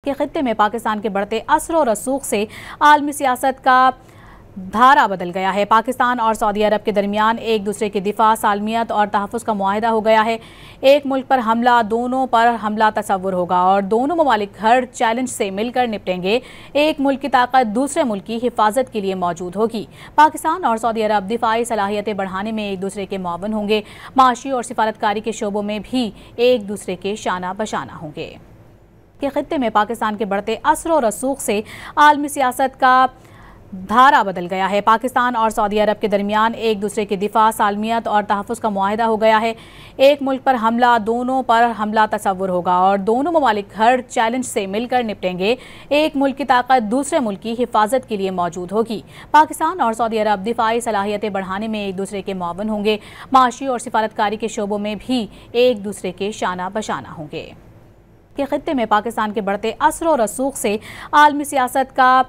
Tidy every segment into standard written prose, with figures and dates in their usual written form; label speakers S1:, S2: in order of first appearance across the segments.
S1: کے خطے میں پاکستان کے بڑھتے اثر و رسوخ سے عالمی سیاست کا دھارا بدل گیا ہے۔ پاکستان اور سعودی عرب کے درمیان ایک دوسرے کے دفاع، سالمیت اور تحفظ کا معاہدہ ہو گیا ہے۔ ایک ملک پر حملہ دونوں پر حملہ تصور ہوگا اور دونوں ممالک ہر چیلنج سے مل کر نپٹیں گے۔ ایک ملک کی طاقت دوسرے ملک کی حفاظت کے لیے موجود ہوگی۔ پاکستان اور سعودی عرب دفاعی صلاحیتیں بڑھانے میں ایک دوسرے کے معاون ہوں گے۔ معاشی اور سفارتکاری کے شعبوں میں بھی ایک دوسرے کے شانہ بشانہ ہوں گے۔ کے خطے میں پاکستان کے بڑھتے اثر و رسوخ سے عالمی سیاست کا دھارا بدل گیا ہے۔ پاکستان اور سعودی عرب کے درمیان ایک دوسرے کے دفاع، سالمیت اور تحفظ کا معاہدہ ہو گیا ہے۔ ایک ملک پر حملہ دونوں پر حملہ تصور ہوگا اور دونوں ممالک ہر چیلنج سے مل کر نپٹیں گے۔ ایک ملک کی طاقت دوسرے ملک کی حفاظت کے لیے موجود ہوگی۔ پاکستان اور سعودی عرب دفاعی صلاحیتیں بڑھانے میں ایک دوسرے کے معاون ہوں گے۔ معاشی اور سفارتکاری کے شعبوں میں بھی ایک دوسرے کے شانہ بشانہ ہوں گے۔ کے خطے میں پاکستان کے بڑھتے اثر و رسوخ سے عالمی سیاست کا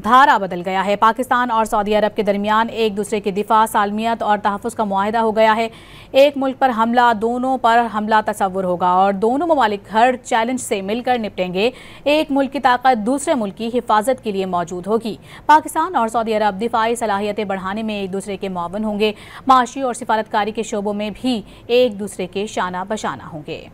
S1: دھارا بدل گیا ہے۔ پاکستان اور سعودی عرب کے درمیان ایک دوسرے کے دفاع، سالمیت اور تحفظ کا معاہدہ ہو گیا ہے۔ ایک ملک پر حملہ دونوں پر حملہ تصور ہوگا اور دونوں ممالک ہر چیلنج سے مل کر نپٹیں گے۔ ایک ملک کی طاقت دوسرے ملک کی حفاظت کے لیے موجود ہوگی۔ پاکستان اور سعودی عرب دفاعی صلاحیتیں بڑھانے میں ایک دوسرے کے معاون ہوں گے۔ معاشی اور سفارتکاری کے شعبوں میں بھی ایک دوسرے کے شانہ بشانہ ہوں گے۔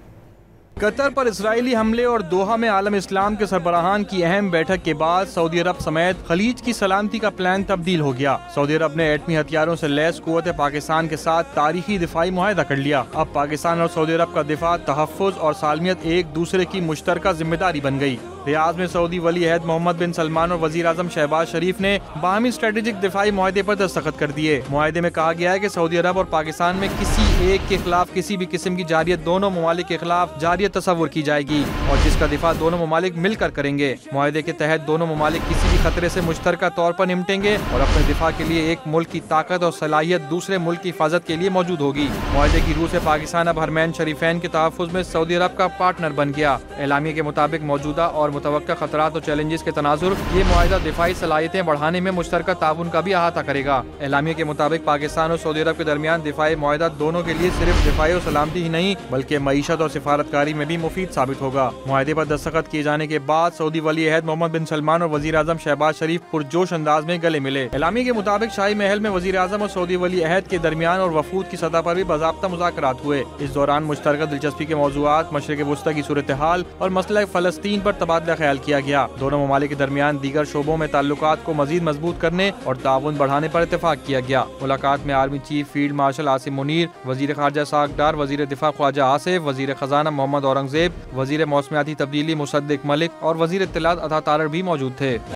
S2: قطر پر اسرائیلی حملے اور دوحہ میں عالم اسلام کے سربراہان کی اہم بیٹھک کے بعد سعودی عرب سمیت خلیج کی سلامتی کا پلان تبدیل ہو گیا۔ سعودی عرب نے ایٹمی ہتھیاروں سے لیس قوت پاکستان کے ساتھ تاریخی دفاعی معاہدہ کر لیا۔ اب پاکستان اور سعودی عرب کا دفاع، تحفظ اور سالمیت ایک دوسرے کی مشترکہ ذمہ داری بن گئی۔ ریاض میں سعودی ولی عہد محمد بن سلمان اور وزیر اعظم شہباز شریف نے باہمی اسٹریٹجک دفاعی معاہدے پر دستخط کر دیے۔ معاہدے میں کہا گیا ہے کہ سعودی عرب اور پاکستان میں کسی ایک کے خلاف کسی بھی قسم کی جارحیت دونوں ممالک کے خلاف جارحیت تصور کی جائے گی اور جس کا دفاع دونوں ممالک مل کر کریں گے۔ معاہدے کے تحت دونوں ممالک کسی بھی خطرے سے مشترکہ طور پر نمٹیں گے اور اپنے دفاع کے لیے ایک ملک کی طاقت اور صلاحیت دوسرے ملک کی حفاظت کے لیے موجود ہوگی۔ معاہدے کی روح سے پاکستان اب حرمین شریفین کے تحفظ میں سعودی عرب کا پارٹنر بن گیا۔ اعلامیے کے مطابق موجودہ اور متوقع خطرات اور چیلنجز کے تناظر یہ معاہدہ دفاعی صلاحیتیں بڑھانے میں مشترکہ تعاون کا بھی احاطہ کرے گا۔ اعلامیے کے مطابق پاکستان اور سعودی عرب کے درمیان دفاعی معاہدہ دونوں کے لیے صرف دفاعی اور سلامتی ہی نہیں بلکہ معیشت اور سفارتکاری میں بھی مفید ثابت ہوگا۔ معاہدے پر دستخط کیے جانے کے بعد سعودی ولی عہد محمد بن سلمان اور وزیر اعظم شہباز شریف پرجوش انداز میں گلے ملے۔ اعلامیے کے مطابق شاہی محل میں وزیر اعظم اور سعودی ولی عہد کے درمیان اور وفود کی سطح پر بھی باضابطہ مذاکرات ہوئے۔ اس دوران مشترکہ دلچسپی کے موضوعات، مشرق وسطی کی صورتحال اور مسئلہ فلسطین پر تبادلہ خیال کیا گیا۔ دونوں ممالک کے درمیان دیگر شعبوں میں تعلقات کو مزید مضبوط کرنے اور تعاون بڑھانے پر اتفاق کیا گیا۔ ملاقات میں army chief field marshal Asim Munir, وزیر خارجہ ساکھ ڈار، وزیر دفاع خواجہ آصف، وزیر خزانہ محمد اورنگزیب، وزیر موسمیاتی تبدیلی مصدق ملک اور وزیر اطلاعات عطا تارڑ بھی موجود تھے۔